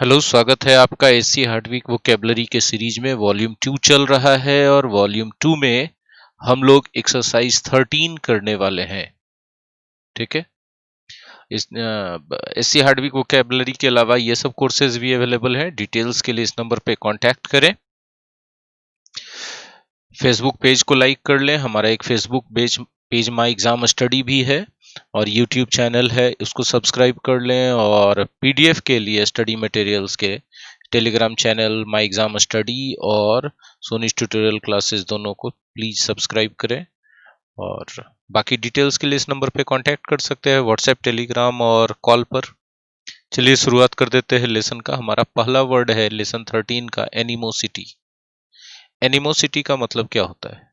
Hello, स्वागत है आपका एससी हार्डविक वोकेबलरी के सीरीज में। वॉल्यूम 2 चल रहा है और वॉल्यूम 2 में हम लोग एक्सरसाइज 13 करने वाले हैं। ठीक है। इस एससी हार्डविक वोकेबलरी के अलावा ये सब कोर्सेज भी अवेलेबल हैं। डिटेल्स के लिए इस नंबर पे कांटेक्ट करें। फेसबुक पेज को लाइक कर लें। हमारा एक Facebook page my exam study भी है और यूट्यूब चैनल है, उसको सब्सक्राइब कर लें। और पीडीएफ के लिए स्टडी मटेरियल्स के Telegram channel my exam study और सोनीज ट्यूटोरियल क्लासेस दोनों को प्लीज सब्सक्राइब करें। और बाकी डिटेल्स के लिए इस नंबर पे कांटेक्ट कर सकते हैं, व्हाट्सएप, टेलीग्राम और कॉल पर। चलिए शुरुआत कर देते हैं लेसन का। हमारा पहला वर्ड है लेसन 13 का, एनिमोसिटी। एनिमोसिटी का मतलब क्या होता है?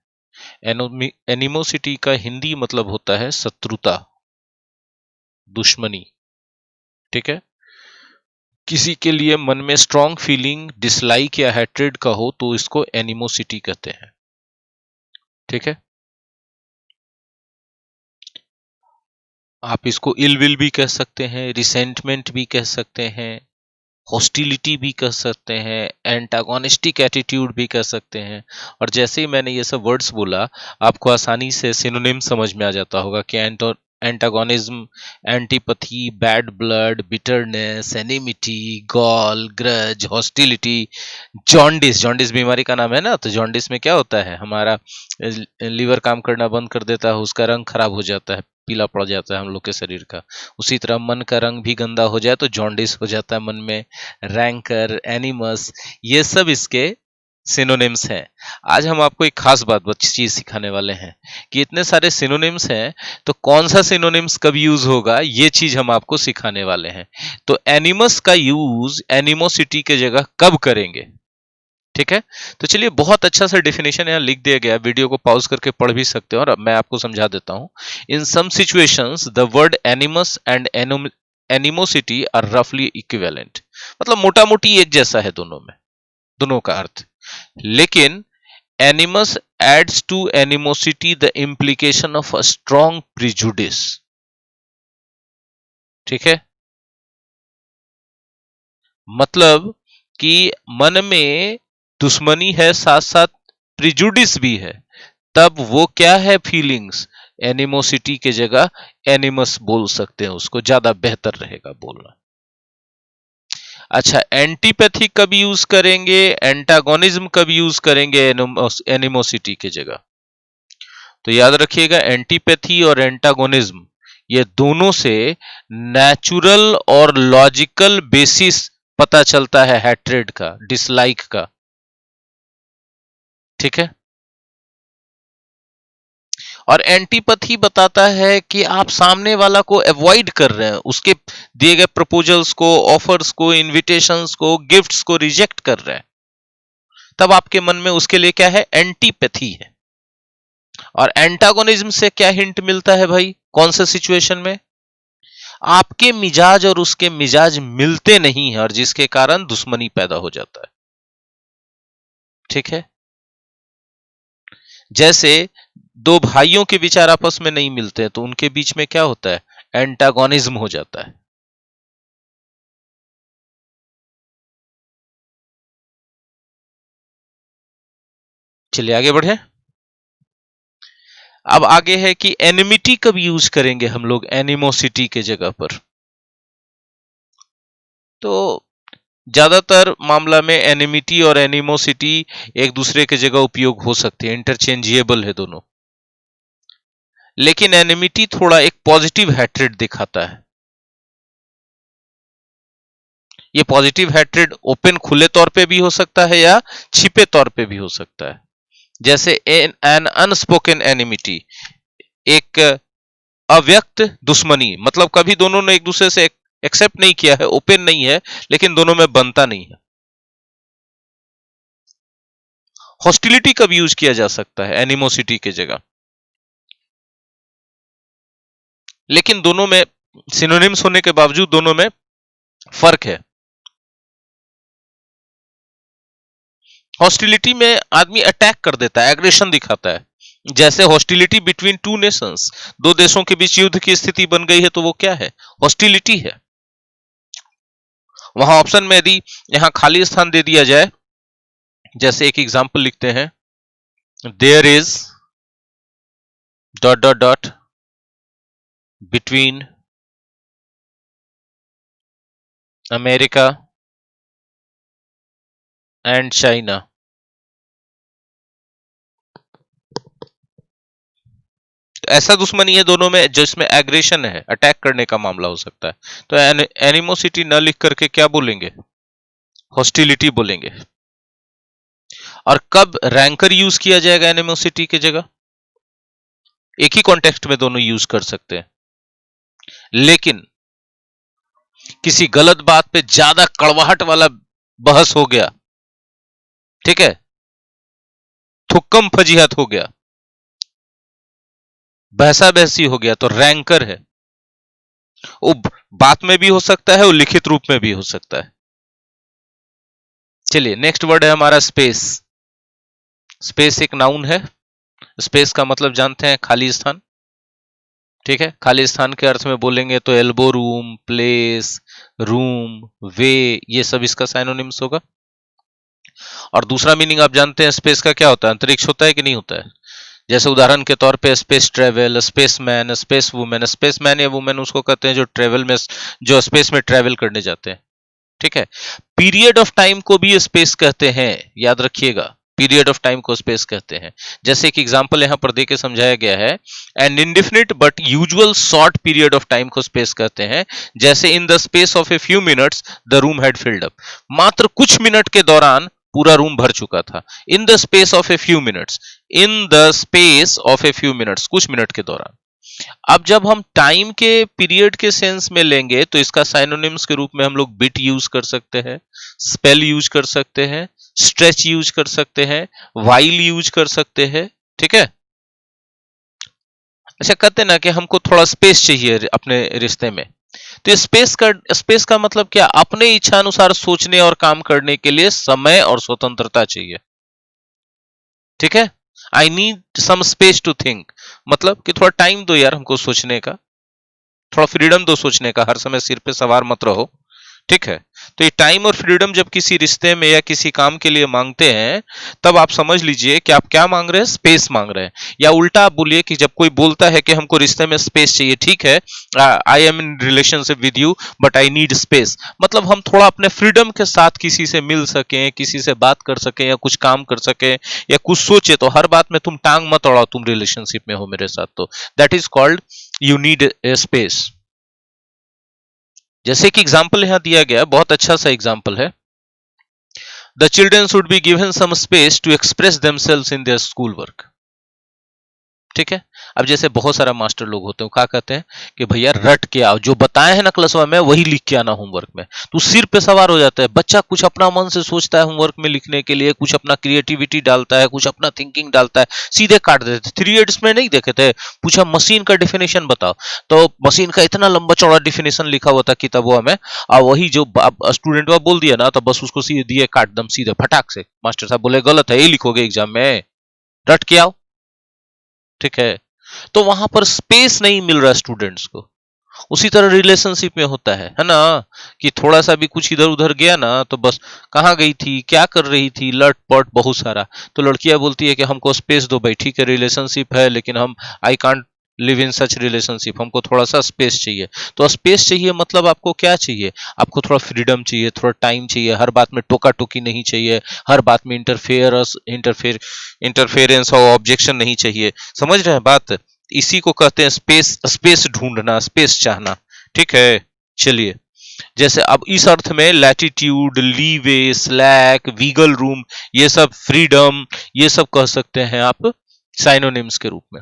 एनिमोसिटी का हिंदी मतलब होता है शत्रुता, दुश्मनी। ठीक है। किसी के लिए मन में स्ट्रॉन्ग फीलिंग डिसलाइक या हैट्रेड का हो तो इसको एनिमोसिटी कहते हैं। ठीक है। आप इसको इल विल भी कह सकते हैं, रिसेंटमेंट भी कह सकते हैं, हॉस्टिलिटी भी कह सकते हैं, एंटागोनिस्टिक एटीट्यूड भी कह सकते हैं। और जैसे ही मैंने ये सब वर्ड्स बोला, आपको आसानी से सिनोनिम समझ में आ जाता होगा कि antagonism, antipathy, bad blood, bitterness, enmity, gall, grudge, hostility. Jaundice, jaundice बीमारी का नाम है ना। तो जॉन्डिस में क्या होता है, हमारा लीवर काम करना बंद कर देता है, उसका रंग खराब हो जाता है, पीला पड़ जाता है हम लोग के शरीर का। उसी तरह मन का रंग भी गंदा हो जाए तो जॉन्डिस हो जाता है मन में। रैंकर, एनिमस, ये सब इसके सिनोनिम्स हैं। आज हम आपको एक खास चीज सिखाने वाले हैं कि इतने सारे सिनोनिम्स हैं तो कौन सा सिनोनिम्स कब यूज होगा, ये चीज हम आपको सिखाने वाले हैं। तो एनिमस का यूज एनिमोसिटी के जगह कब करेंगे? ठीक है। तो चलिए, बहुत अच्छा सा डेफिनेशन यहाँ लिख दिया गया, वीडियो को पॉज करके पढ़ भी सकते हो और अब मैं आपको समझा देता हूं। In some situations the word animus and animosity are रफली इक्विवेलेंट। मतलब मोटा मोटी एक जैसा है दोनों में, दोनों का अर्थ। लेकिन animus adds to animosity the implication of a strong prejudice. ठीक है। मतलब कि मन में दुश्मनी है, साथ साथ प्रिजुडिस भी है, तब वो क्या है, फीलिंग्स। एनिमोसिटी के जगह एनिमस बोल सकते हैं, उसको ज्यादा बेहतर रहेगा बोलना। अच्छा, एंटीपैथी कब यूज करेंगे, एंटागोनिज्म कब यूज करेंगे एनिमोसिटी के जगह? तो याद रखिएगा, एंटीपैथी और एंटागोनिज्म ये दोनों से नेचुरल और लॉजिकल बेसिस पता चलता है हैट्रेड का, डिसलाइक का। ठीक है। और एंटीपैथी बताता है कि आप सामने वाला को अवॉइड कर रहे हैं, उसके दिए गए प्रपोजल्स को, ऑफर्स को, इनविटेशंस को, गिफ्ट्स को रिजेक्ट कर रहे हैं। तब आपके मन में उसके लिए क्या है, एंटीपैथी है। और एंटागोनिज्म से क्या हिंट मिलता है भाई, कौन से सिचुएशन में? आपके मिजाज और उसके मिजाज मिलते नहीं है और जिसके कारण दुश्मनी पैदा हो जाता है। ठीक है। जैसे दो भाइयों के विचार आपस में नहीं मिलते हैं तो उनके बीच में क्या होता है, एंटागोनिज्म हो जाता है। चलिए आगे बढ़े। अब आगे है कि एनिमिटी कब यूज करेंगे हम लोग एनिमोसिटी के जगह पर? तो ज्यादातर मामला में एनिमिटी और एनिमोसिटी एक दूसरे के जगह उपयोग हो सकते हैं, इंटरचेंजेबल है दोनों। लेकिन एनिमिटी थोड़ा एक पॉजिटिव हैट्रेड दिखाता है। ये पॉजिटिव हैट्रेड ओपन, खुले तौर पे भी हो सकता है या छिपे तौर पे भी हो सकता है। जैसे एन अनस्पोकन एनिमिटी, एक अव्यक्त दुश्मनी, मतलब कभी दोनों ने एक दूसरे से एक्सेप्ट नहीं किया है, ओपन नहीं है, लेकिन दोनों में बनता नहीं है। हॉस्टिलिटी कब यूज किया जा सकता है एनिमोसिटी के जगह? लेकिन दोनों में सिनोनिम्स होने के बावजूद दोनों में फर्क है। हॉस्टिलिटी में आदमी अटैक कर देता है, एग्रेशन दिखाता है। जैसे हॉस्टिलिटी बिटवीन टू नेशंस, दो देशों के बीच युद्ध की स्थिति बन गई है तो वो क्या है, हॉस्टिलिटी है। वहां ऑप्शन में यदि यहां खाली स्थान दे दिया जाए, जैसे एक एग्जाम्पल लिखते हैं, there is dot dot dot between America and China. ऐसा दुश्मनी है दोनों में जिसमें एग्रेशन है, अटैक करने का मामला हो सकता है। तो एनिमोसिटी न लिख करके क्या बोलेंगे, हॉस्टिलिटी बोलेंगे। और कब रैंकर यूज किया जाएगा एनिमोसिटी की जगह, एक ही कॉन्टेक्स्ट में दोनों यूज कर सकते हैं, लेकिन किसी गलत बात पे ज्यादा कड़वाहट वाला बहस हो गया, ठीक है, थुक्कम फजीहत हो गया, बहसा बहसी हो गया, तो रैंकर है वो। बात में भी हो सकता है और लिखित रूप में भी हो सकता है। चलिए नेक्स्ट वर्ड है हमारा स्पेस। स्पेस एक नाउन है। स्पेस का मतलब जानते हैं, खाली स्थान, ठीक है। खाली स्थान के अर्थ में बोलेंगे तो एल्बो रूम, प्लेस, रूम, वे, ये सब इसका साइनोनिम्स होगा। और दूसरा मीनिंग आप जानते हैं स्पेस का क्या होता है, अंतरिक्ष होता है कि नहीं होता है। जैसे उदाहरण के तौर पे space travel, space man, space women. Space man या वुमेन उसको कहते हैं जो ट्रेवल में, जो स्पेस में ट्रेवल करने जाते हैं, ठीक है। पीरियड ऑफ टाइम को भी स्पेस कहते हैं, याद रखिएगा, पीरियड ऑफ टाइम को स्पेस कहते हैं। जैसे एक एग्जांपल यहां पर देके समझाया गया है, an indefinite but usual short period of time को स्पेस कहते हैं। जैसे in the space of a few minutes the room had filled up, मात्र कुछ मिनट के दौरान पूरा रूम भर चुका था। इन the space of a few minutes, in the space of a few minutes, कुछ मिनट के दौरान। अब जब हम टाइम के पीरियड के सेंस में लेंगे तो इसका साइनोनिम्स के रूप में हम लोग बिट यूज कर सकते हैं, स्पेल यूज कर सकते हैं, स्ट्रेच यूज कर सकते हैं, वाइल यूज कर सकते हैं, ठीक है। अच्छा, कहते हैं ना कि हमको थोड़ा स्पेस चाहिए अपने रिश्ते में, तो स्पेस का मतलब क्या, अपने इच्छा अनुसार सोचने और काम करने के लिए समय और स्वतंत्रता चाहिए, ठीक है। I need some space to think, मतलब कि थोड़ा टाइम दो यार हमको सोचने का, थोड़ा फ्रीडम दो सोचने का, हर समय सिर पे सवार मत रहो, ठीक है। तो ये टाइम और फ्रीडम जब किसी रिश्ते में या किसी काम के लिए मांगते हैं, तब आप समझ लीजिए कि आप क्या मांग रहे हैं, स्पेस मांग रहे हैं। या उल्टा आप बोलिए कि जब कोई बोलता है कि हमको रिश्ते में स्पेस चाहिए, ठीक है, I am in relationship with you but I need space, मतलब हम थोड़ा अपने फ्रीडम के साथ किसी से मिल सकें, किसी से बात कर सकें, या कुछ काम कर सकें, या कुछ सोचे, तो हर बात में तुम टांग मत अड़ाओ, तुम रिलेशनशिप में हो मेरे साथ, तो that is called you need space. जैसे कि एग्जाम्पल यहां दिया गया, बहुत अच्छा सा एग्जाम्पल है, the children should be given some space to express themselves in their school work, ठीक है। अब जैसे बहुत सारा मास्टर लोग होते हैं, क्या कहते हैं कि भैया रट के आओ, जो बताए हैं ना क्लासवा में वही लिख के आना होमवर्क में, तो सिर पे सवार हो जाता है बच्चा, कुछ अपना मन से सोचता है होमवर्क में लिखने के लिए, कुछ अपना क्रिएटिविटी डालता है, कुछ अपना थिंकिंग डालता है, सीधे काट देते। थ्री इडियट्स में नहीं देखे थे, पूछा मशीन का डिफिनेशन बताओ, तो मशीन का इतना लंबा चौड़ा डिफिनेशन लिखा हुआ था किताबों में, और वही जो स्टूडेंट बोल दिया ना, तो बस उसको सीधे दिए काट, दम सीधे फटाक से, मास्टर साहब बोले गलत है, ये लिखोगे एग्जाम में, रट के आओ, ठीक है। तो वहां पर स्पेस नहीं मिल रहा स्टूडेंट्स को। उसी तरह रिलेशनशिप में होता है ना, कि थोड़ा सा भी कुछ इधर उधर गया ना, तो बस कहाँ गई थी, क्या कर रही थी, लट पट बहुत सारा। तो लड़कियां बोलती है कि हमको स्पेस दो भाई, ठीक है रिलेशनशिप है, लेकिन हम I can't live in such relationship, हमको थोड़ा सा स्पेस चाहिए। तो स्पेस चाहिए मतलब आपको क्या चाहिए, आपको थोड़ा फ्रीडम चाहिए, थोड़ा टाइम चाहिए, हर बात में टोका टोकी नहीं चाहिए, हर बात में इंटरफेरेंस और ऑब्जेक्शन नहीं चाहिए, समझ रहे हैं बात। इसी को कहते हैं स्पेस, स्पेस ढूंढना, स्पेस चाहना, ठीक है। चलिए, जैसे अब इस अर्थ में latitude, leeway, slack, wiggle room, ये सब फ्रीडम, ये सब कह सकते हैं आप साइनोनिम्स के रूप में,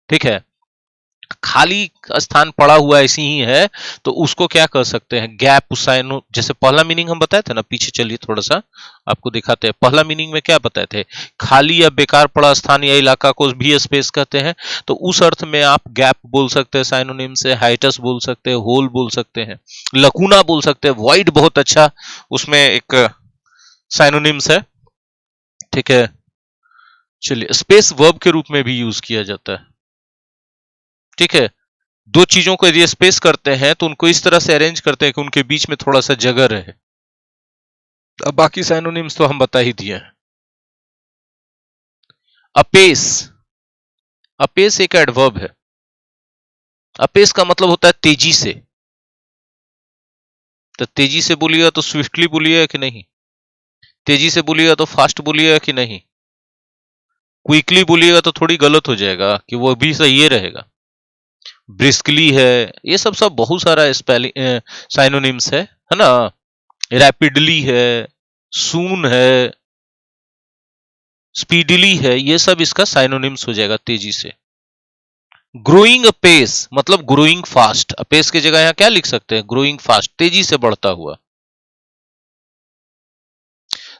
ठीक है। खाली स्थान पड़ा हुआ ऐसी ही है, तो उसको क्या कर सकते हैं, गैप साइनो। जैसे पहला मीनिंग हम बताए थे ना, पीछे चलिए थोड़ा सा आपको दिखाते हैं, पहला मीनिंग में क्या बताए थे, खाली या बेकार पड़ा स्थान या इलाका को भी स्पेस कहते हैं। तो उस अर्थ में आप गैप बोल सकते हैं साइनोनिम से, हाइटस बोल सकते हैं, होल बोल सकते हैं, लकूना बोल सकते हैं, वॉइड बहुत अच्छा उसमें एक साइनोनिम्स है, ठीक है। चलिए, स्पेस वर्ब के रूप में भी यूज किया जाता है, ठीक है। दो चीजों को यदि स्पेस करते हैं तो उनको इस तरह से अरेंज करते हैं कि उनके बीच में थोड़ा सा जगह रहे। अब बाकी साइनोनिम्स तो हम बता ही दिए हैं। अपेस, अपेस एक एडवर्ब है। अपेस का मतलब होता है तेजी से। तो तेजी से बोलिएगा तो स्विफ्टली बोलिएगा कि नहीं, तेजी से बोलिएगा तो फास्ट बोलिएगा कि नहीं, क्विकली बोलिएगा तो थोड़ी गलत हो जाएगा कि वो भी सही है रहेगा। ब्रिस्कली है, ये सब सब बहुत सारा स्पेलिंग साइनोनिम्स है ना। रैपिडली है, सून है, स्पीडली है, ये सब इसका साइनोनिम्स हो जाएगा तेजी से। ग्रोइंग अपेस मतलब ग्रोइंग फास्ट, अपेस की जगह यहां क्या लिख सकते हैं, ग्रोइंग फास्ट, तेजी से बढ़ता हुआ।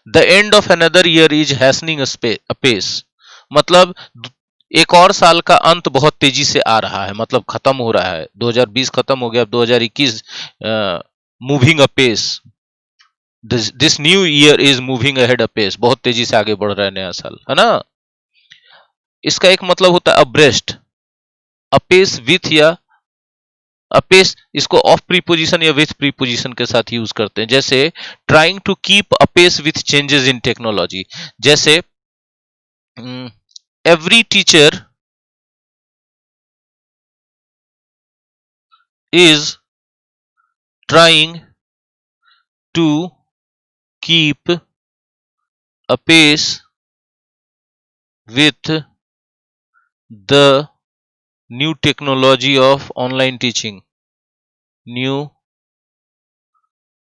The end of another year is hastening apace मतलब एक और साल का अंत बहुत तेजी से आ रहा है, मतलब खत्म हो रहा है। 2020 खत्म हो गया, अब 2021 मूविंग अपेस। This new year is moving ahead अपेस, बहुत तेजी से आगे बढ़ रहा है नया साल, है ना। इसका एक मतलब होता है अब्रेस्ट, अपेस विथ या अपेस, इसको ऑफ प्रीपोजिशन या विथ प्रीपोजिशन के साथ यूज करते हैं। जैसे ट्राइंग टू कीप अपेस विथ चेंजेस इन टेक्नोलॉजी, जैसे every teacher is trying to keep apace with the new technology of online teaching, new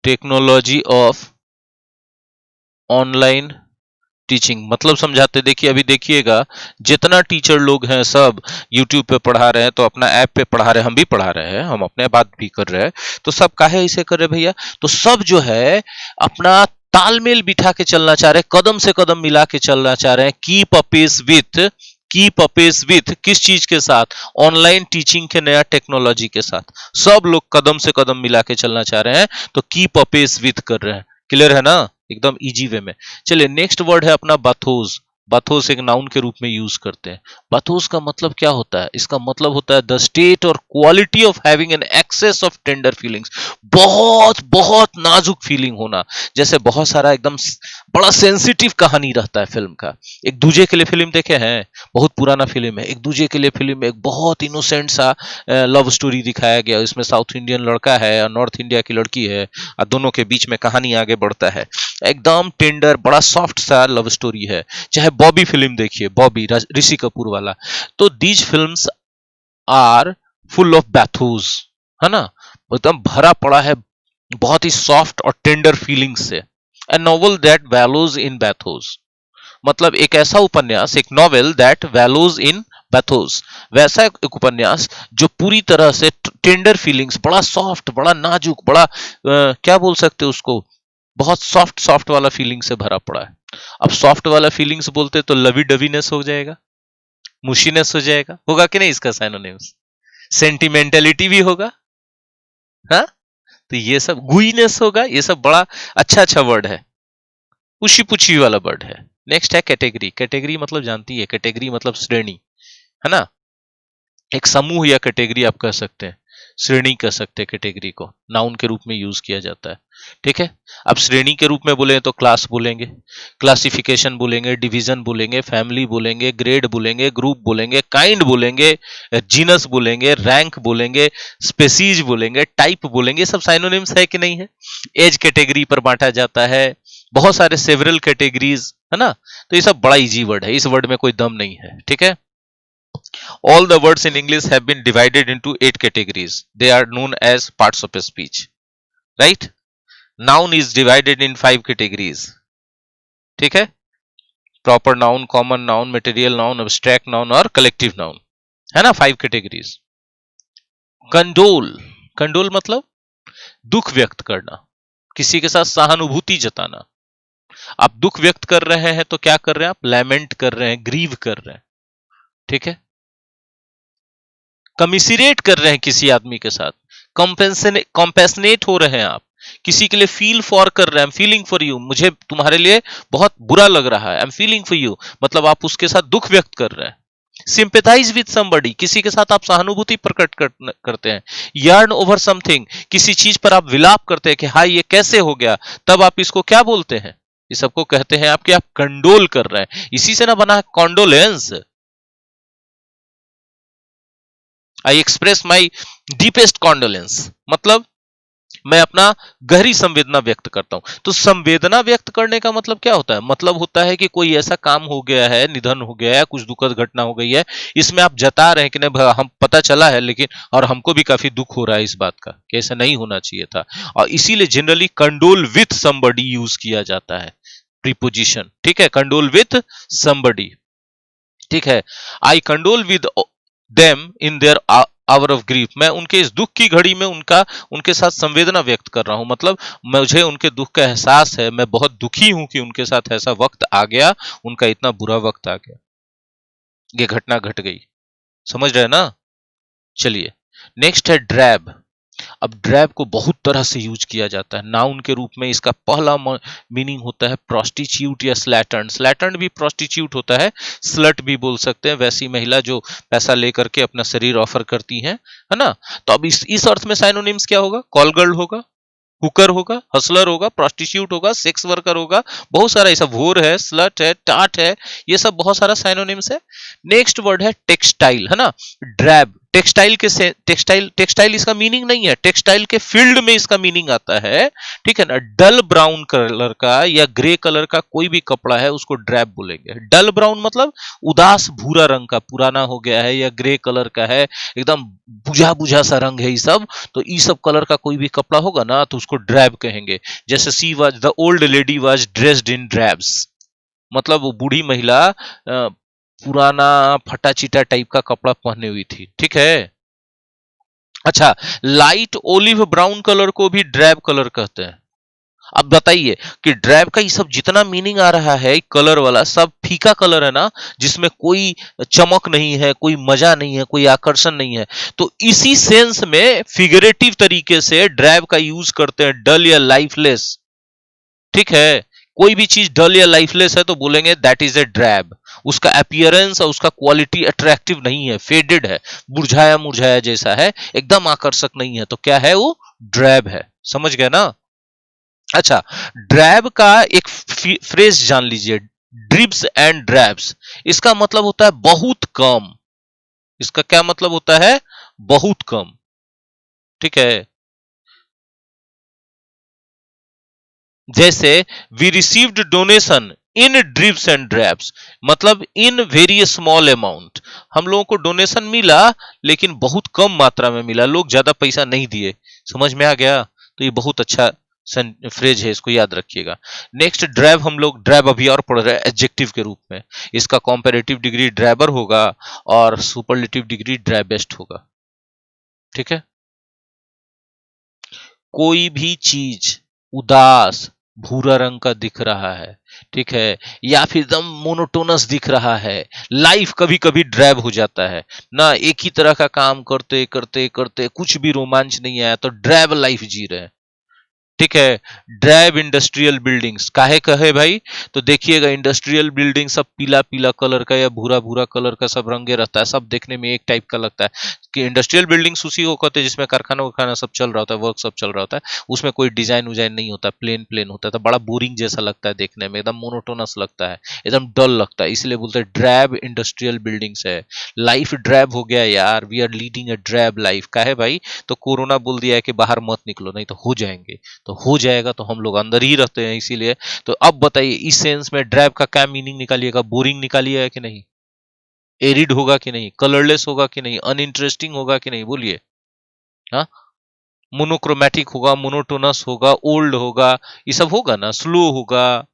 technology of online teaching. मतलब समझाते, देखिए अभी देखिएगा जितना टीचर लोग हैं सब यूट्यूब पे पढ़ा रहे हैं, तो अपना ऐप पे पढ़ा रहे हैं, हम भी पढ़ा रहे हैं, हम अपने बात भी कर रहे हैं, तो सब काहे इसे कर रहे भैया, तो सब जो है अपना तालमेल बिठा के चलना चाह रहे हैं, कदम से कदम मिला के चलना चाह रहे हैं। कीप अपेस विथ किस चीज के साथ, ऑनलाइन टीचिंग के नया टेक्नोलॉजी के साथ, सब लोग कदम से कदम मिला के चलना चाह रहे हैं, तो कीप अपेस विथ कर रहे हैं। क्लियर है ना, एकदम इजी वे में। चलिए नेक्स्ट वर्ड है अपना बाथोस। बाथोस एक नाउन के रूप में यूज करते हैं। बाथोस का मतलब क्या होता है, इसका मतलब होता है द स्टेट और quality of having an excess of tender feelings, बहुत बहुत नाजुक फीलिंग होना। जैसे बहुत सारा एकदम बड़ा सेंसिटिव कहानी रहता है फिल्म का। एक दूजे के लिए फिल्म देखे हैं, बहुत पुराना फिल्म है, एक दूजे के लिए फिल्म में एक बहुत इनोसेंट सा लव स्टोरी दिखाया गया। इसमें साउथ इंडियन लड़का है और नॉर्थ इंडिया की लड़की है, और दोनों के बीच में कहानी आगे बढ़ता है। एकदम टेंडर बड़ा सॉफ्ट सा लव स्टोरी है। चाहे बॉबी फिल्म देखिए, बॉबी ऋषि कपूर वाला, तो these films are full of bathos, है ना, एकदम भरा पड़ा है बहुत ही सॉफ्ट और टेंडर फीलिंग से। A novel that values in bathos मतलब एक ऐसा उपन्यास, एक novel that values in bathos, वैसा एक उपन्यास जो पूरी तरह से टेंडर फीलिंग्स, बड़ा सॉफ्ट, बड़ा नाजुक, बड़ा क्या बोल सकते हैं उसको, बहुत सॉफ्ट सॉफ्ट वाला फीलिंग से भरा पड़ा है। अब सॉफ्ट वाला फीलिंग्स बोलते तो लवी डवीनेस हो जाएगा, मुशीनेस हो जाएगा, होगा कि नहीं इसका साइनोनिम्स, सेंटिमेंटलिटी भी होगा, हाँ। तो ये सब गुईनेस होगा, ये सब बड़ा अच्छा अच्छा वर्ड है, पुछी पुछी वाला वर्ड है। नेक्स्ट है कैटेगरी। कैटेगरी मतलब जानती है, कैटेगरी मतलब श्रेणी, है ना, एक समूह या कैटेगरी आप कह सकते हैं, श्रेणी कह सकते हैं कैटेगरी को, नाउन के रूप में यूज किया जाता है। ठीक है, अब श्रेणी के रूप में बोले तो क्लास बोलेंगे, क्लासिफिकेशन बोलेंगे, डिवीजन बोलेंगे, फैमिली बोलेंगे, ग्रेड बोलेंगे, ग्रुप बोलेंगे, काइंड बोलेंगे, जीनस बोलेंगे, रैंक बोलेंगे, स्पेसीज बोलेंगे, टाइप बोलेंगे, सब साइनोनिम्स है कि नहीं है। एज कैटेगरी पर बांटा जाता है, बहुत सारे सेवरल कैटेगरीज, है ना। तो ये सब बड़ा इजी वर्ड है, इस वर्ड में कोई दम नहीं है। ठीक है, all the words in English have been divided into 8 categories. They are known as parts of a speech. Right? Noun is divided in 5 categories. ठीक है? Proper noun, common noun, material noun, abstract noun और collective noun. है ना, 5 categories. Condole. Condole मतलब दुख व्यक्त करना, किसी के साथ सहानुभूति जताना। आप दुख व्यक्त कर रहे हैं तो क्या कर रहे हैं आप, लैमेंट कर रहे हैं, ग्रीव कर रहे हैं। ठीक है, कमिसरेट कर रहे हैं किसी आदमी के साथ, कॉम्पेसनेट हो रहे हैं आप, किसी के लिए फील फॉर कर रहे हैं, फीलिंग फॉर यू, मुझे तुम्हारे लिए बहुत बुरा लग रहा है, I am feeling for you, मतलब आप उसके साथ दुख व्यक्त कर रहे हैं। सिंपेथाइज विद समबडी, किसी के साथ आप सहानुभूति प्रकट करते हैं। यर्न ओवर समथिंग, किसी चीज पर आप विलाप करते हैं कि हाँ ये कैसे हो गया, तब आप इसको क्या बोलते हैं? इस सबको कहते हैं आप कंडोल कर रहे हैं, इसी से ना बना है condolence. I express my deepest condolence, मतलब मैं अपना गहरी संवेदना व्यक्त करता हूं। तो संवेदना व्यक्त करने का मतलब क्या होता है? मतलब होता है कि कोई ऐसा काम हो गया है, निधन हो गया है, कुछ दुखद घटना हो गई है, इसमें आप जता रहे हैं कि नहीं हम पता चला है, लेकिन और हमको भी काफी दुख हो रहा है इस बात का कि ऐसा नहीं होना चाहिए था, और इसीलिए generally condole with somebody use किया जाता है, प्रीपोजिशन। ठीक है, कंडोल विथ समबडी। ठीक है, I condole with them in their hour of grief, मैं उनके इस दुख की घड़ी में उनके साथ संवेदना व्यक्त कर रहा हूं, मतलब मुझे उनके दुख का एहसास है, मैं बहुत दुखी हूं कि उनके साथ ऐसा वक्त आ गया, उनका इतना बुरा वक्त आ गया, ये घटना घट गई। समझ रहे हैं ना? चलिए, नेक्स्ट है ड्रैब। अब ड्रैब को बहुत तरह से यूज किया जाता है नाउन के रूप में। इसका पहला मीनिंग होता है प्रोस्टिट्यूट या स्लैटर्न। स्लैटर्न भी प्रोस्टिट्यूट होता है, स्लट भी बोल सकते हैं, वैसी महिला जो पैसा लेकर के अपना शरीर ऑफर करती हैं, है ना? तो अब इस अर्थ में साइनोनिम्स क्या होगा? कॉल गर्ल होगा, हुकर होगा, हसलर होगा, प्रोस्टिट्यूट होगा, सेक्स वर्कर होगा, बहुत सारा ये सब, वोर है, स्लट है, टाट है, ये सब बहुत सारा साइनोनिम्स है। नेक्स्ट वर्ड है टेक्सटाइल, है ना? ड्रैब, टेक्सटाइल के से टेक्सटाइल इसका मीनिंग नहीं है, टेक्सटाइल के फील्ड में इसका मीनिंग आता है। ठीक है ना? डल ब्राउन कलर का या ग्रे कलर का कोई भी कपड़ा है उसको ड्रैब बोलेंगे। डल ब्राउन मतलब उदास भूरा रंग का, पुराना हो गया है, या ग्रे कलर का है, एकदम बुझा बुझा सा रंग है ये सब, तो ये सब कलर का कोई भी कपड़ा होगा ना तो उसको ड्रैब कहेंगे। जैसे she was the old lady was dressed in drabs, मतलब वो बूढ़ी महिला पुराना फटा चिटा टाइप का कपड़ा पहने हुई थी। ठीक है, अच्छा, लाइट ओलिव ब्राउन कलर को भी ड्रैब कलर कहते हैं। अब बताइए कि ड्रैब का ये सब जितना मीनिंग आ रहा है कलर वाला, सब फीका कलर है ना, जिसमें कोई चमक नहीं है, कोई मजा नहीं है, कोई आकर्षण नहीं है। तो इसी सेंस में फिगरेटिव तरीके से ड्रैब का यूज करते हैं, डल या लाइफलेस। ठीक है, कोई भी चीज डल या लाइफलेस है तो बोलेंगे दैट इज ए ड्रैब। उसका अपीयरेंस और उसका क्वालिटी अट्रैक्टिव नहीं है, फेडेड है, मुरझाया मुरझाया जैसा है, एकदम आकर्षक नहीं है, तो क्या है वो? ड्रैब है। समझ गए ना? अच्छा, ड्रैब का एक फ्रेज जान लीजिए, ड्रिब्स एंड ड्रैब्स। इसका मतलब होता है बहुत कम। इसका क्या मतलब होता है? बहुत कम। ठीक है, जैसे we received donation in dribs and drabs, मतलब इन वेरी स्मॉल अमाउंट। हम लोगों को डोनेशन मिला लेकिन बहुत कम मात्रा में मिला, लोग ज्यादा पैसा नहीं दिए। समझ में आ गया? तो ये बहुत अच्छा फ्रेज है, इसको याद रखिएगा। नेक्स्ट ड्रैब, हम लोग ड्रैब अभी और पढ़ रहे हैं एडजेक्टिव के रूप में। इसका कॉम्पेरेटिव डिग्री ड्रैबर होगा और सुपरलेटिव डिग्री ड्रैबेस्ट होगा। ठीक है, कोई भी चीज उदास भूरा रंग का दिख रहा है, ठीक है, या फिर एकदम मोनोटोनस दिख रहा है, लाइफ कभी कभी ड्रैब हो जाता है ना, एक ही तरह का काम करते करते करते कुछ भी रोमांच नहीं आया तो ड्रैब लाइफ जी रहे हैं। ठीक है, ड्रैब इंडस्ट्रियल बिल्डिंग्स काहे कहे भाई? तो देखिएगा इंडस्ट्रियल बिल्डिंग सब पीला पीला कलर का या भूरा भूरा कलर का सब रंगे रहता है, सब देखने में एक टाइप का लगता है। कि इंडस्ट्रियल बिल्डिंग्स उसी को कहते हैं जिसमें कारखाना वरखाना सब चल रहा होता है, वर्क सब चल रहा होता है, उसमें कोई डिजाइन उजाइन नहीं होता, प्लेन प्लेन होता है, तो बड़ा बोरिंग जैसा लगता है देखने में, एकदम मोनोटोनस लगता है, एकदम डल लगता है, इसलिए बोलते हैं ड्रैब इंडस्ट्रियल बिल्डिंग्स है। लाइफ ड्रैब हो गया यार, we are leading a drab life. का है भाई? तो कोरोना बोल दिया है कि बाहर मत निकलो नहीं तो हो जाएंगे, तो हो जाएगा, तो हम लोग अंदर ही रहते हैं इसीलिए। तो अब बताइए इस सेंस में ड्रैब का क्या मीनिंग निकालिएगा? बोरिंग निकालिएगा कि नहीं? एरिड होगा कि नहीं? कलरलेस होगा कि नहीं? अनइंटरेस्टिंग होगा कि नहीं? बोलिए। हाँ, मोनोक्रोमैटिक होगा, मोनोटोनस होगा, ओल्ड होगा, ये सब होगा ना, स्लो होगा,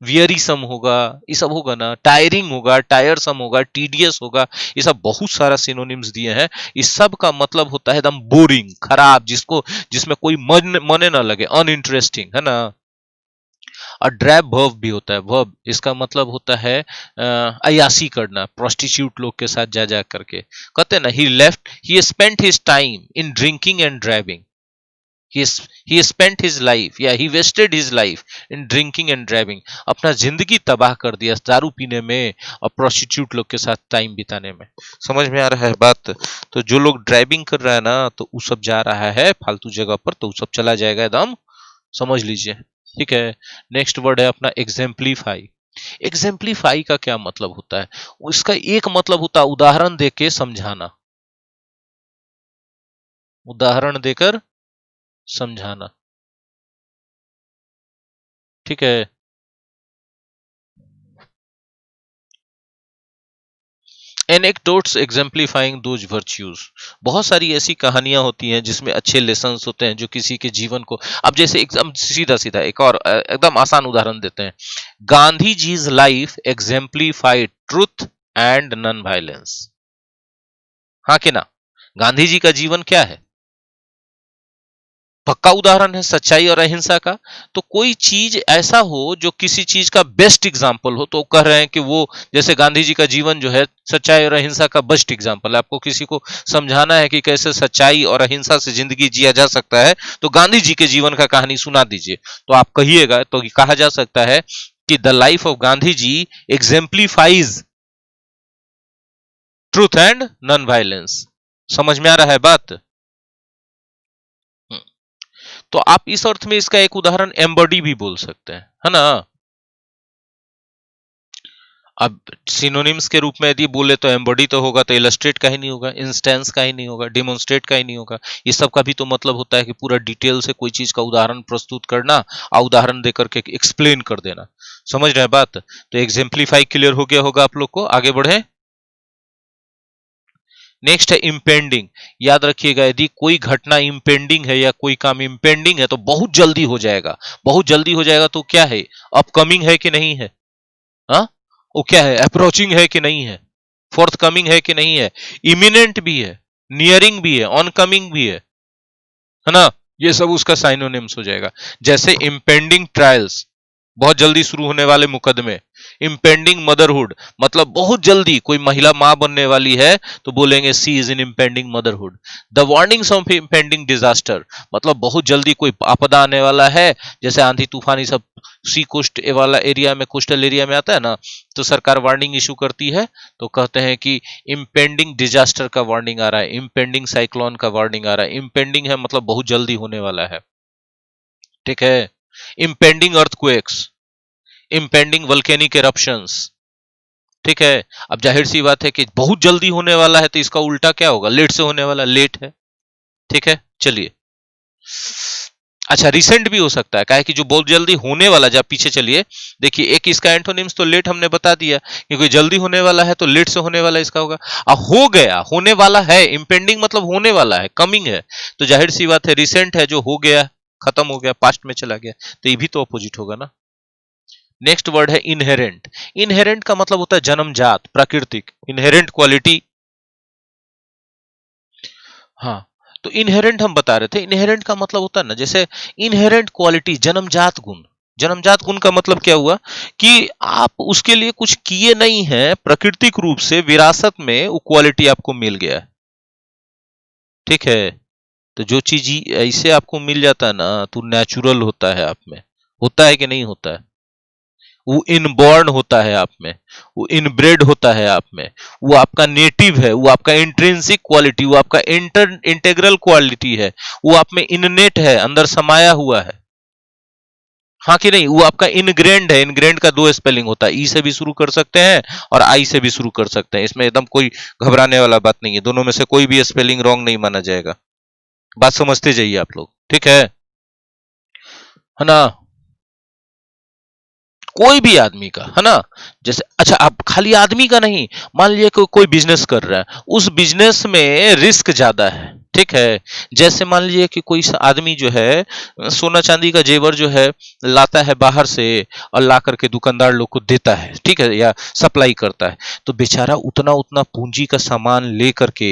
वियरीसम होगा, ये सब होगा ना, टायरिंग होगा, टायरसम होगा, टीडियस होगा, ये सब बहुत सारा सिनोनिम्स दिए हैं। इस सब का मतलब होता है एकदम बोरिंग, खराब, जिसमें कोई मने ना लगे, अनइंटरेस्टिंग, है ना? और ड्रैब वर्ब भी होता है, वर्ब, इसका मतलब होता है अयासी करना, प्रोस्टिट्यूट लोग के साथ जा जा करके। कहते हैं ना, ही spent his time in drinking and driving. he spent his life या he wasted his life in drinking and driving. अपना जिंदगी तबाह कर दिया दारू पीने में और प्रोस्टिट्यूट लोग के साथ टाइम बिताने में। समझ में आ रहा है बात? तो जो लोग ड्राइविंग कर रहा है ना, तो वो सब जा रहा है फालतू जगह पर, तो वो सब चला जाएगा एकदम, समझ लीजिए। ठीक है, नेक्स्ट वर्ड है अपना एग्जेम्पलीफाई। एग्जेम्पलीफाई का क्या मतलब होता है? उसका एक मतलब होता है उदाहरण देके समझाना, उदाहरण देकर समझाना। ठीक है, एनेक्डोट्स एग्जाम्प्लीफाइंग दोज वर्च्यूज। बहुत सारी ऐसी कहानियां होती हैं जिसमें अच्छे लेसन्स होते हैं जो किसी के जीवन को, अब जैसे एकदम सीधा सीधा एक और एकदम आसान उदाहरण देते हैं। Gandhi ji's life exemplified truth and non violence. हाँ कि ना? गांधी जी का जीवन क्या है? पक्का उदाहरण है सच्चाई और अहिंसा का। तो कोई चीज ऐसा हो जो किसी चीज का बेस्ट एग्जाम्पल हो, तो कह रहे हैं कि वो, जैसे गांधी जी का जीवन जो है सच्चाई और अहिंसा का बेस्ट एग्जाम्पल है। आपको किसी को समझाना है कि कैसे सच्चाई और अहिंसा से जिंदगी जिया जा सकता है, तो गांधी जी के जीवन का कहानी सुना दीजिए, तो आप कहिएगा, तो कहा जा सकता है कि the life of Gandhi ji exemplifies truth and non violence. समझ में आ रहा है बात? तो आप इस अर्थ में इसका एक उदाहरण एम्बॉडी भी बोल सकते हैं, है ना? अब सिनोनिम्स के रूप में यदि बोले तो एम्बॉडी तो होगा, तो इलस्ट्रेट का ही नहीं होगा, इंस्टेंस का ही नहीं होगा, डिमोन्स्ट्रेट का ही नहीं होगा। ये सब का भी तो मतलब होता है कि पूरा डिटेल से कोई चीज का उदाहरण प्रस्तुत करना और उदाहरण देकर के एक्सप्लेन कर देना। समझ रहे हैं बात? तो एग्जेम्प्लीफाई क्लियर हो गया होगा आप लोग को। आगे बढ़े, नेक्स्ट है इम्पेंडिंग। याद रखिएगा, यदि कोई घटना इम्पेंडिंग है या कोई काम इम्पेंडिंग है तो बहुत जल्दी हो जाएगा। बहुत जल्दी हो जाएगा तो क्या है? अपकमिंग है कि नहीं है? हाँ, वो क्या है? अप्रोचिंग है कि नहीं है? फोर्थ कमिंग है कि नहीं है? इमिनेंट भी है, नियरिंग भी है, ऑनकमिंग भी है ना? ये सब उसका साइनोनिम्स हो जाएगा। जैसे इम्पेंडिंग ट्रायल्स, बहुत जल्दी शुरू होने वाले मुकदमे। इम्पेंडिंग मदरहुड, मतलब बहुत जल्दी कोई महिला मां बनने वाली है तो बोलेंगे she is in impending motherhood. The warnings of impending disaster, मतलब बहुत जल्दी कोई आपदा आने वाला है, जैसे आंधी तूफान, ये सब सी कोस्ट वाला एरिया में, कोस्टल एरिया में आता है ना, तो सरकार वार्निंग इशू करती है, तो कहते हैं कि इम्पेंडिंग डिजास्टर का वार्निंग आ रहा है, इम्पेंडिंग साइक्लोन का वार्निंग आ रहा है। इम्पेंडिंग है मतलब बहुत जल्दी होने वाला है। ठीक है, इम्पेंडिंग अर्थक्वेक्स, इम्पेंडिंग वल्केनिक एरप्शंस। ठीक है, अब जाहिर सी बात है कि बहुत जल्दी होने वाला है, तो इसका उल्टा क्या होगा? लेट से होने वाला, लेट है। ठीक है, चलिए। अच्छा, रिसेंट भी हो सकता है, काहे कि जो बहुत जल्दी होने वाला, जब पीछे चलिए देखिए, एक इसका एंटोनिम्स तो लेट हमने बता दिया, क्योंकि जल्दी होने वाला है तो लेट से होने वाला इसका होगा। हो गया, होने वाला है, इम्पेंडिंग मतलब होने वाला है, कमिंग है, तो जाहिर सी बात है रिसेंट है, जो हो गया, खत्म हो गया, पास्ट में चला गया, तो ये भी तो अपोजिट होगा ना। नेक्स्ट वर्ड है इनहेरेंट। इनहेरेंट का मतलब होता है जन्मजात, प्राकृतिक, इनहेरेंट क्वालिटी। हाँ, तो इनहेरेंट हम बता रहे थे, इनहेरेंट का मतलब होता है ना, जैसे इनहेरेंट क्वालिटी, जन्मजात गुण। जन्मजात गुण का मतलब क्या हुआ कि आप उसके लिए कुछ किए नहीं हैं, प्राकृतिक रूप से विरासत में वो क्वालिटी आपको मिल गया है। ठीक है, तो जो चीज ऐसे आपको मिल जाता है ना, तो नेचुरल होता है आप में। होता है कि नहीं होता है? वो इनबॉर्न होता है आप में, वो इनब्रेड होता है आप में, वो आपका नेटिव है, वो आपका इंट्रिंसिक क्वालिटी, वो आपका इंटेग्रल क्वालिटी है, वो आप में इननेट है, अंदर समाया हुआ है। हाँ कि नहीं? वो आपका इनग्रेंड है। इनग्रेंड का दो स्पेलिंग होता है, ई से भी शुरू कर सकते हैं और आई से भी शुरू कर सकते हैं, इसमें एकदम कोई घबराने वाला बात नहीं है, दोनों में से कोई भी स्पेलिंग रॉन्ग नहीं माना जाएगा। बात समझते जाइए आप लोग। ठीक है ना? कोई भी आदमी का, है ना? जैसे, अच्छा, आप खाली आदमी का नहीं, मान लीजिए कोई बिजनेस कर रहा है, उस बिजनेस में रिस्क ज्यादा है। ठीक है, जैसे मान लीजिए कि कोई आदमी जो है सोना चांदी का जेवर जो है लाता है बाहर से और ला करके दुकानदार लोग को देता है, ठीक है, या सप्लाई करता है, तो बेचारा उतना उतना पूंजी का सामान ले करके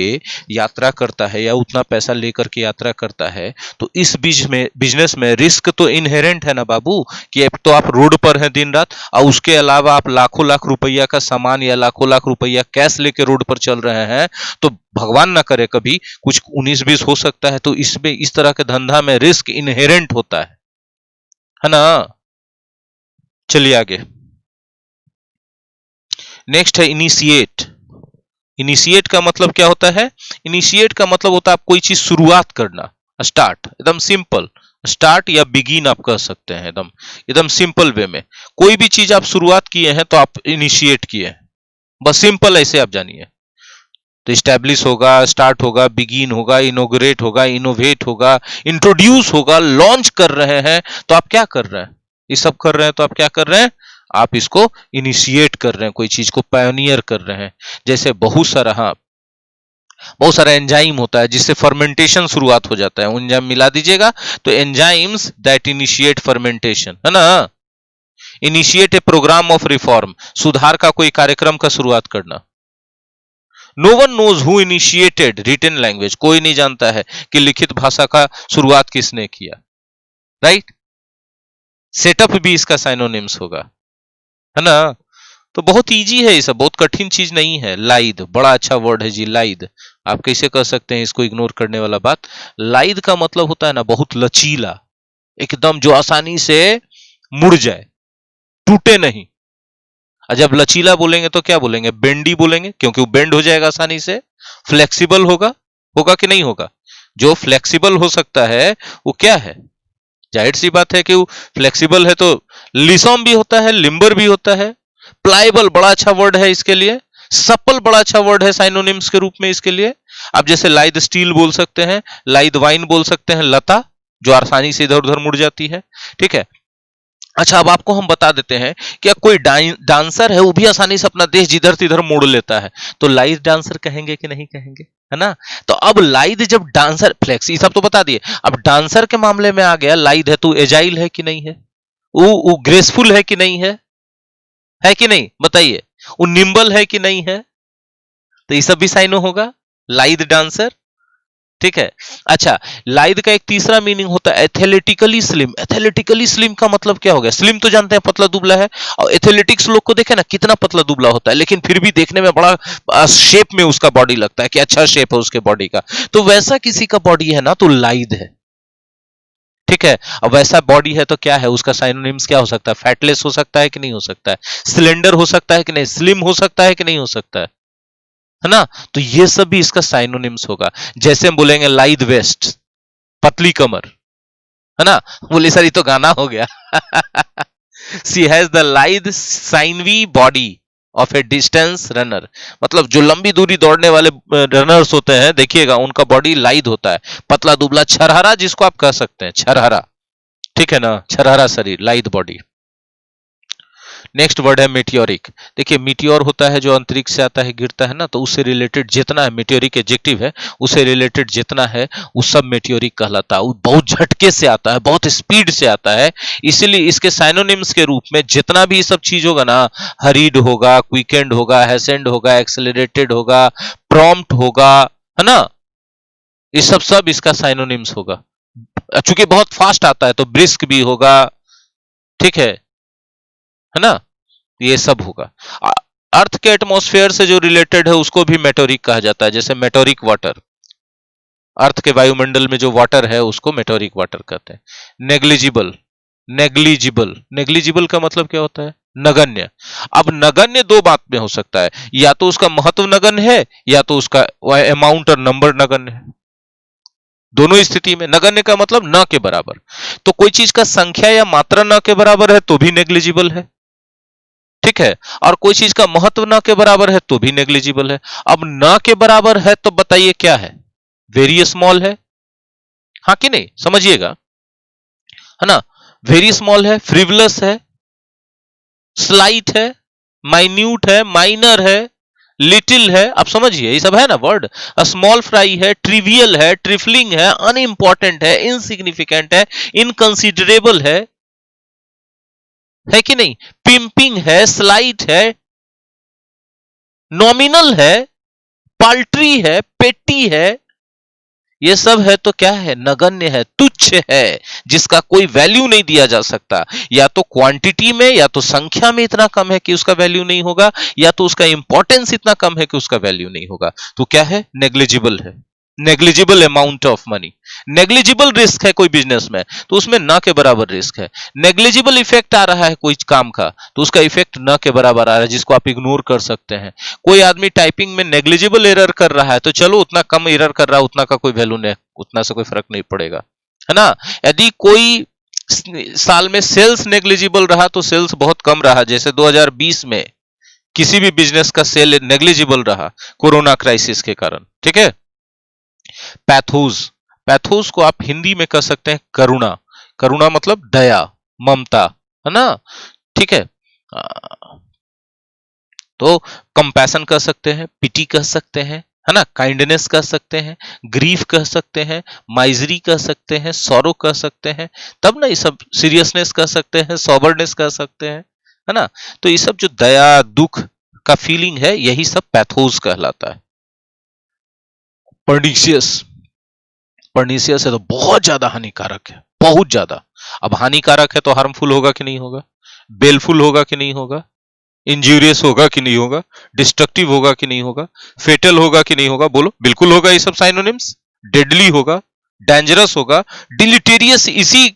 यात्रा करता है या उतना पैसा लेकर के यात्रा करता है, तो इस बीच में बिजनेस में रिस्क तो इनहेरेंट है ना बाबू, कि अब तो आप रोड पर हैं दिन रात, और उसके अलावा आप लाखों लाख रुपया का सामान या लाखों लाख रुपया कैश लेके रोड पर चल रहे हैं, तो भगवान ना करे कभी कुछ 19-20 हो सकता है, तो इसमें इस तरह के धंधा में रिस्क इनहेरेंट होता है ना। चलिए आगे, नेक्स्ट है इनिशिएट। इनिशिएट का मतलब क्या होता है? इनिशिएट का मतलब होता है आप कोई चीज शुरुआत करना, स्टार्ट, एकदम सिंपल, स्टार्ट या बिगिन आप कह सकते हैं, एकदम एकदम सिंपल वे में कोई भी चीज आप शुरुआत किए हैं तो आप इनिशिएट किए हैं, बस सिंपल ऐसे आप जानिए। तो स्टैब्लिश होगा, स्टार्ट होगा, बिगिन होगा, इनोग्रेट होगा, इनोवेट होगा, इंट्रोड्यूस होगा, लॉन्च कर रहे हैं तो आप क्या कर रहे हैं? ये सब कर रहे हैं तो आप क्या कर रहे हैं? आप इसको इनिशिएट कर रहे हैं, कोई चीज को पायोनियर कर रहे हैं। जैसे बहुत सारा एंजाइम होता है जिससे फर्मेंटेशन शुरुआत हो जाता है, एंजाइम मिला दीजिएगा तो एंजाइम्स दैट इनिशिएट फर्मेंटेशन, है ना। Initiate a programme of reform, सुधार का कोई कार्यक्रम का शुरुआत करना। No one knows who initiated written language, कोई नहीं जानता है कि लिखित भाषा का शुरुआत किसने किया, राइट। सेटअप भी इसका साइनोनिम्स होगा, है ना। तो बहुत इजी है, ये सब बहुत कठिन चीज नहीं है। लाइद बड़ा अच्छा वर्ड है जी, लाइद। आप कैसे कर सकते हैं इसको इग्नोर करने वाला बात? लाइद का मतलब होता है ना बहुत लचीला, एकदम जो आसानी से मुड़ जाए, टूटे नहीं। और जब लचीला बोलेंगे तो क्या बोलेंगे? बेंडी बोलेंगे, क्योंकि वो बेंड हो जाएगा आसानी से। फ्लेक्सिबल होगा, होगा कि नहीं होगा? जो फ्लेक्सिबल हो सकता है वो क्या है? जाहिर सी बात है कि वो फ्लेक्सिबल है, तो लिसॉम भी होता है, लिम्बर भी होता है। प्लाइबल बड़ा अच्छा वर्ड है इसके लिए। सपल बड़ा अच्छा वर्ड है साइनोनिम्स के रूप में इसके लिए। आप जैसे लाइद स्टील बोल सकते हैं, लाइद वाइन बोल सकते हैं, लता जो आसानी से इधर उधर मुड़ जाती है, ठीक है। अच्छा, अब आपको हम बता देते हैं कि कोई डांसर है वो भी आसानी से अपना देश जिधर तिधर मोड़ लेता है, तो लाइद डांसर कहेंगे कि नहीं कहेंगे, है ना। तो अब लाइद जब डांसर, फ्लेक्स, ये सब तो बता दिए। अब डांसर के मामले में आ गया, लाइद है तो एजाइल है कि नहीं है, वो ग्रेसफुल है कि नहीं है कि नहीं बताइए, वो निम्बल है कि नहीं है, तो ये सब भी साइनो होगा, लाइद डांसर, ठीक है। अच्छा, लाइद का एक तीसरा मीनिंग होता है एथलेटिकली स्लिम। एथलेटिकली स्लिम का मतलब क्या हो गया? स्लिम तो जानते हैं पतला दुबला है, और एथलेटिक्स लोग को देखे ना कितना पतला दुबला होता है, लेकिन फिर भी देखने में बड़ा शेप में उसका बॉडी लगता है कि अच्छा शेप है उसके बॉडी का। तो वैसा किसी का बॉडी है ना तो लाइद है, ठीक है। अब वैसा बॉडी है तो क्या है उसका साइनोनिम्स क्या हो सकता है? फैटलेस हो सकता है कि नहीं हो सकता है? स्लेंडर हो सकता है कि नहीं? स्लिम हो सकता है कि नहीं हो सकता है ना। तो ये सब भी इसका साइनोनिम्स होगा। जैसे हम बोलेंगे लाइद वेस्ट, पतली कमर, है ना। बोले सर ये तो गाना हो गया। She has the lithe sinewy body of a distance runner, मतलब जो लंबी दूरी दौड़ने वाले रनर्स होते हैं, देखिएगा उनका बॉडी लाइद होता है, पतला दुबला, छरहरा जिसको आप कह सकते हैं, छरहरा, ठीक है ना, छरहरा शरीर, लाइद बॉडी। नेक्स्ट वर्ड है मेटियोरिक। देखिए मीटियोर होता है जो अंतरिक्ष से आता है, गिरता है ना, तो उससे रिलेटेड जितना है, मेटियोरिक एडजेक्टिव है, उससे रिलेटेड जितना है वो सब मेटियोरिक कहलाता है। वो बहुत झटके से आता है, बहुत स्पीड से आता है, इसीलिए इसके साइनोनिम्स के रूप में जितना भी सब चीज होगा ना, हरीड होगा, क्विकेंड होगा, हैसेंड होगा, एक्सेलरेटेड होगा, प्रॉम्प्ट होगा, है ना, ये सब इसका साइनोनिम्स होगा। चूंकि बहुत फास्ट आता है तो ब्रिस्क भी होगा, ठीक है ना, ये सब होगा। अर्थ के एटमॉस्फेयर से जो रिलेटेड है उसको भी मेटोरिक कहा जाता है, जैसे मेटोरिक वाटर, अर्थ के वायुमंडल में जो वाटर है उसको मेटोरिक वाटर कहते हैं। नेग्लिजिबल, नेग्लिजिबल, नेग्लिजिबल का मतलब क्या होता है? नगण्य। अब नगण्य दो बात में हो सकता है, या तो उसका महत्व नगण्य है या तो उसका अमाउंट और नंबर नगण्य है। दोनों स्थिति में नगण्य का मतलब न के बराबर, तो कोई चीज का संख्या या मात्रा न के बराबर है तो भी नेग्लिजिबल है, ठीक है। और कोई चीज का महत्व न के बराबर है तो भी नेग्लिजिबल है। अब न के बराबर है तो बताइए क्या है? वेरी स्मॉल है, हाँ कि नहीं, समझिएगा, है ना। वेरी स्मॉल है, फ्रिवलस है, स्लाइट है, माइन्यूट है, माइनर है, लिटिल है, आप समझिए ये सब है ना वर्ड। स्मॉल फ्राई है, ट्रिवियल है, ट्रिफलिंग है, अनइंपॉर्टेंट है, इनसिग्निफिकेंट है, इनकंसिडरेबल है कि नहीं, पिंपिंग है, स्लाइट है, नॉमिनल है, पाल्ट्री है, पेटी है, ये सब है तो क्या है? नगण्य है, तुच्छ है, जिसका कोई वैल्यू नहीं दिया जा सकता। या तो क्वांटिटी में या तो संख्या में इतना कम है कि उसका वैल्यू नहीं होगा, या तो उसका इंपॉर्टेंस इतना कम है कि उसका वैल्यू नहीं होगा। तो क्या है? नेग्लिजिबल है। Negligible amount of money. Negligible risk है कोई बिजनेस में तो उसमें न के बराबर रिस्क है। नेग्लिजिबल इफेक्ट आ रहा है कोई काम का तो उसका इफेक्ट न के बराबर आ रहा है, जिसको आप इग्नोर कर सकते हैं। कोई आदमी टाइपिंग में नेग्लिजिबल एरर कर रहा है तो चलो उतना कम एरर कर रहा है, उतना का कोई वैल्यू नहीं, उतना से कोई फर्क नहीं पड़ेगा, है ना। यदि कोई साल में सेल्स नेग्लिजिबल रहा तो सेल्स बहुत कम रहा, जैसे 2020 में किसी भी बिजनेस का सेल नेग्लिजिबल रहा कोरोना क्राइसिस के कारण, ठीक है। पैथोस, पैथोस को आप हिंदी में कह सकते हैं करुणा। करुणा मतलब दया, ममता, है ना, ठीक है। तो कंपैशन कह सकते हैं, पिटी कह सकते हैं, है ना, काइंडनेस कह सकते हैं, ग्रीफ कह सकते हैं, माइजरी कह सकते हैं, सॉरो कह सकते हैं, तब ना ये सब सीरियसनेस कह सकते हैं, सॉबरनेस कह सकते हैं, है ना। तो ये सब जो दया दुख का फीलिंग है यही सब पैथोस कहलाता है। पर्निशियस, पर्निशियस है तो बहुत ज्यादा हानिकारक है, बहुत ज्यादा। अब हानिकारक है तो हार्मफुल होगा कि नहीं होगा, बेलफुल होगा कि नहीं होगा, इंजूरियस होगा कि नहीं होगा, डिस्ट्रक्टिव होगा कि नहीं होगा, फेटल होगा कि नहीं होगा, बोलो बिल्कुल होगा। ये सब साइनोनिम्स। डेडली होगा, डेंजरस होगा, डिलिटेरियस इसी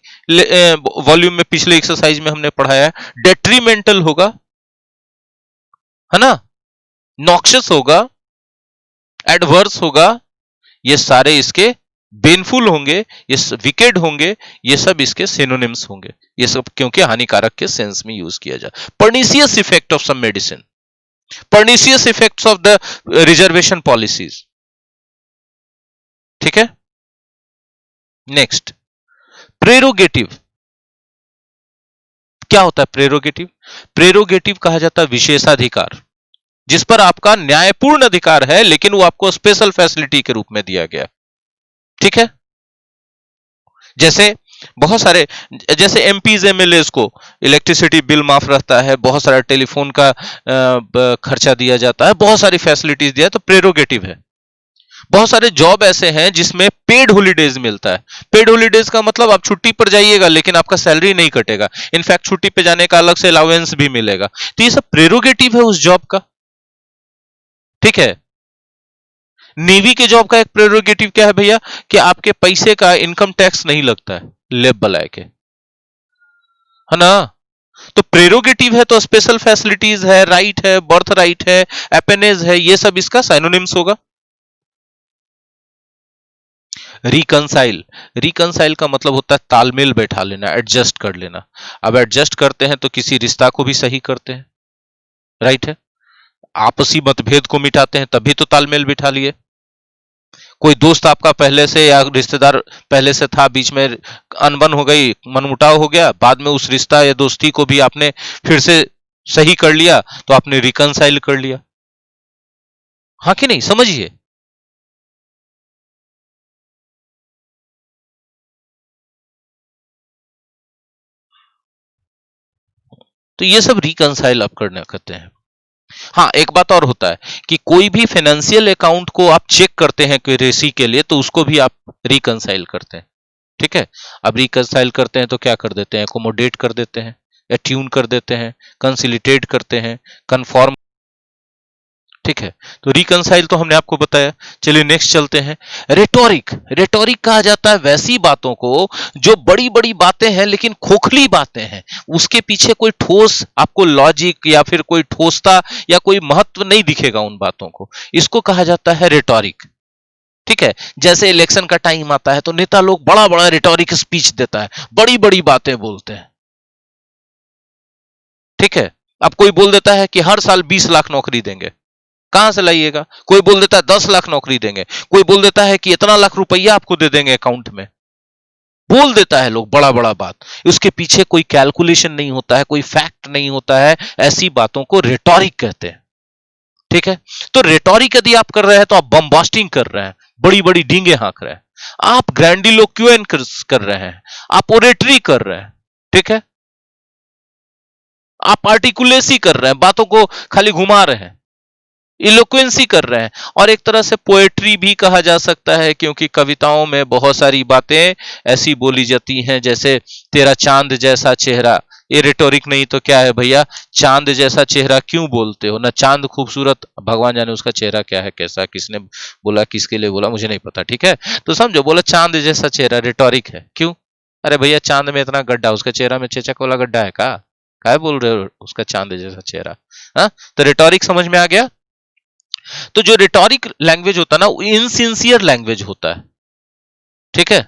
वॉल्यूम में पिछले एक्सरसाइज में हमने पढ़ाया है, डेट्रीमेंटल होगा, है ना, नॉक्शियस होगा, एडवर्स होगा, ये सारे इसके बेनफुल होंगे, ये विकेड होंगे, ये सब इसके सिनोनिम्स होंगे, ये सब क्योंकि हानिकारक के सेंस में यूज किया जाए। Pernicious effect of some medicine, pernicious effects of the reservation policies, ठीक है। Next, prerogative. क्या होता है प्रेरोगेटिव? प्रेरोगेटिव कहा जाता है विशेषाधिकार, जिस पर आपका न्यायपूर्ण अधिकार है लेकिन वो आपको स्पेशल फैसिलिटी के रूप में दिया गया, ठीक है। जैसे बहुत सारे, जैसे एमपीज एमएलए को इलेक्ट्रिसिटी बिल माफ रहता है, बहुत सारा टेलीफोन का खर्चा दिया जाता है, बहुत सारी फैसिलिटीज दिया है, तो प्रेरोगेटिव है। बहुत सारे जॉब ऐसे हैं जिसमें पेड हॉलीडेज मिलता है। पेड हॉलीडेज का मतलब आप छुट्टी पर जाइएगा लेकिन आपका सैलरी नहीं कटेगा, इनफैक्ट छुट्टी पे जाने का अलग से अलाउंस भी मिलेगा। तो ये सब प्रेरोगेटिव है उस जॉब का, ठीक है। नेवी के जॉब का एक प्रेरोगेटिव क्या है भैया, कि आपके पैसे का इनकम टैक्स नहीं लगता है लेब बनाए के, है ना। तो प्रेरोगेटिव है तो स्पेशल फैसिलिटीज है, राइट है, बर्थ राइट है, एपेनेज है, ये सब इसका साइनोनिम्स होगा। रिकंसाइल, रिकंसाइल का मतलब होता है तालमेल बैठा लेना, एडजस्ट कर लेना। अब एडजस्ट करते हैं तो किसी रिश्ता को भी सही करते हैं, राइट है। आपसी मतभेद को मिटाते हैं तभी तो तालमेल बिठा लिए। कोई दोस्त आपका पहले से या रिश्तेदार पहले से था, बीच में अनबन हो गई, मनमुटाव हो गया, बाद में उस रिश्ता या दोस्ती को भी आपने फिर से सही कर लिया तो आपने रिकंसाइल कर लिया, हाँ कि नहीं, समझिए। तो ये सब रिकंसाइल आप करना कहते हैं। हाँ, एक बात और होता है कि कोई भी फाइनेंशियल अकाउंट को आप चेक करते हैं क्यूरेसी के लिए तो उसको भी आप रिकंसाइल करते हैं, ठीक है। अब रिकंसाइल करते हैं तो क्या कर देते हैं, एकोमोडेट कर देते हैं, एट्यून कर देते हैं, कंसिलिटेट करते हैं, कंफॉर्म, ठीक है। तो रिकंसाइल तो हमने आपको बताया। चलिए नेक्स्ट चलते हैं, रेटोरिक। रेटोरिक कहा जाता है वैसी बातों को जो बड़ी बड़ी बातें हैं लेकिन खोखली बातें हैं, उसके पीछे कोई ठोस आपको लॉजिक या फिर कोई ठोसता या कोई महत्व नहीं दिखेगा उन बातों को, इसको कहा जाता है रेटोरिक, ठीक है। जैसे इलेक्शन का टाइम आता है तो नेता लोग बड़ा बड़ा रेटोरिक स्पीच देता है, बड़ी बड़ी बातें बोलते हैं, ठीक है। अब कोई बोल देता है कि हर साल 20 लाख नौकरी देंगे, कहां से लाइएगा। कोई बोल देता है 10 लाख नौकरी देंगे, कोई बोल देता है कि इतना लाख रुपया आपको दे देंगे अकाउंट में, बोल देता है लोग बड़ा बड़ा बात, उसके पीछे कोई कैलकुलेशन नहीं होता है, कोई फैक्ट नहीं होता है, ऐसी बातों को रेटोरिक कहते हैं, ठीक है। तो रेटोरिक यदि आप कर रहे हैं तो आप बम्बास्टिंग कर रहे हैं, बड़ी बड़ी डींगे हाँक रहे हैं, आप ग्रैंडिलोक्यूएन कर रहे हैं, आप ओरेटरी कर रहे हैं, ठीक है। आप आर्टिकुलेसी कर रहे हैं, बातों को खाली घुमा रहे हैं, इलोक्वेंसी कर रहे हैं, और एक तरह से पोएट्री भी कहा जा सकता है क्योंकि कविताओं में बहुत सारी बातें ऐसी बोली जाती हैं, जैसे तेरा चांद जैसा चेहरा, ये रिटोरिक नहीं तो क्या है भैया? चांद जैसा चेहरा क्यों बोलते हो ना? चांद खूबसूरत, भगवान जाने उसका चेहरा क्या है, कैसा, किसने बोला, किसके लिए बोला, मुझे नहीं पता, ठीक है? तो समझो, बोला चांद जैसा चेहरा, रिटोरिक है, क्यों? अरे भैया चांद में इतना गड्ढा, उसका चेहरा में चेचक वाला गड्ढा है का? क्या बोल रहे हो उसका चांद जैसा चेहरा? हाँ, तो रिटोरिक समझ में आ गया? तो जो रिटोरिक लैंग्वेज होता है ना, वो इनसिंसियर लैंग्वेज होता है, ठीक है?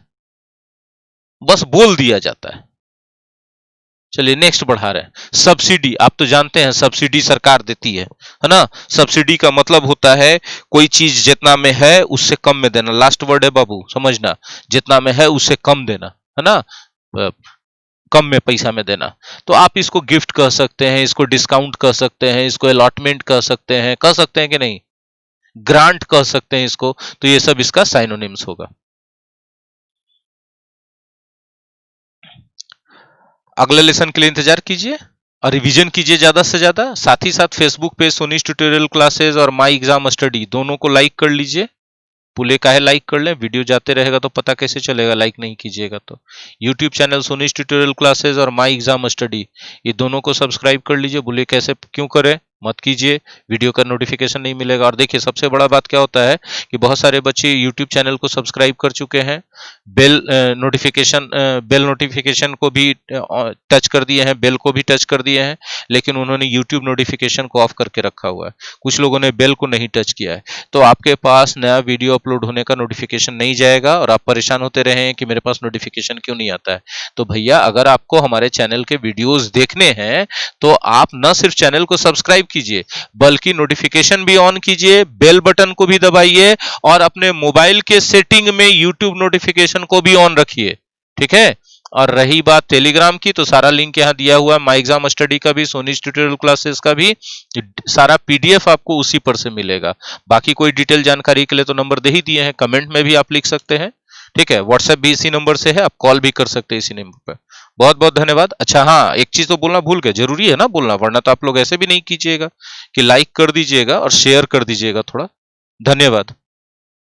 बस बोल दिया जाता है। चलिए नेक्स्ट बढ़ा रहे हैं। सब्सिडी, आप तो जानते हैं सब्सिडी सरकार देती है ना? सब्सिडी का मतलब होता है कोई चीज जितना में है उससे कम में देना। लास्ट वर्ड है बाबू, समझना, जितना में है उससे कम देना, है ना? कम में पैसा में देना। तो आप इसको गिफ्ट कह सकते हैं, इसको डिस्काउंट कह सकते हैं, इसको अलॉटमेंट कह सकते हैं कि नहीं? ग्रांट कह सकते हैं इसको। तो ये सब इसका साइनोनिम्स होगा। अगले लेसन के लिए इंतजार कीजिए और रिवीजन कीजिए ज्यादा से ज्यादा। साथ ही साथ फेसबुक पेज सोनीज ट्यूटोरियल क्लासेस और माई एग्जाम स्टडी दोनों को लाइक कर लीजिए। पुले काहे लाइक कर लें, वीडियो जाते रहेगा तो पता कैसे चलेगा, लाइक नहीं कीजिएगा तो। यूट्यूब चैनल सोनीज ट्यूटोरियल क्लासेस और माई एग्जाम स्टडी, ये दोनों को सब्सक्राइब कर लीजिए। बोले कैसे क्यों करें, मत कीजिए, वीडियो का नोटिफिकेशन नहीं मिलेगा। और देखिए सबसे बड़ा बात क्या होता है कि बहुत सारे बच्चे यूट्यूब चैनल को सब्सक्राइब कर चुके हैं, बेल नोटिफिकेशन को भी टच कर दिए हैं, बेल को भी टच कर दिए हैं, लेकिन उन्होंने यूट्यूब नोटिफिकेशन को ऑफ करके रखा हुआ है। कुछ लोगों ने बेल को नहीं टच किया है, तो आपके पास नया वीडियो अपलोड होने का नोटिफिकेशन नहीं जाएगा और आप परेशान होते रहे कि मेरे पास नोटिफिकेशन क्यों नहीं आता है। तो भैया अगर आपको हमारे चैनल के वीडियोस देखने हैं तो आप न सिर्फ चैनल को सब्सक्राइब कीजिए बल्कि नोटिफिकेशन भी ऑन कीजिए, बेल बटन को भी दबाइए और अपने मोबाइल के सेटिंग में यूट्यूब नोटिफिकेशन को भी ऑन रखिए, ठीक है? और रही बात टेलीग्राम की, तो सारा लिंक यहाँ दिया हुआ है, माई एग्जाम स्टडी का भी, सोनीज ट्यूटोरियल क्लासेस का भी, सारा पीडीएफ आपको उसी पर से मिलेगा। बाकी कोई डिटेल जानकारी के लिए तो नंबर दे ही दिए हैं, कमेंट में भी आप लिख सकते हैं, ठीक है? व्हाट्सएप भी इसी नंबर से है, आप कॉल भी कर सकते हैं इसी नंबर पर। बहुत बहुत धन्यवाद। अच्छा हाँ, एक चीज तो बोलना भूल गए, जरूरी है ना बोलना, वरना तो आप लोग ऐसे भी नहीं कीजिएगा कि लाइक कर दीजिएगा और शेयर कर दीजिएगा थोड़ा। धन्यवाद।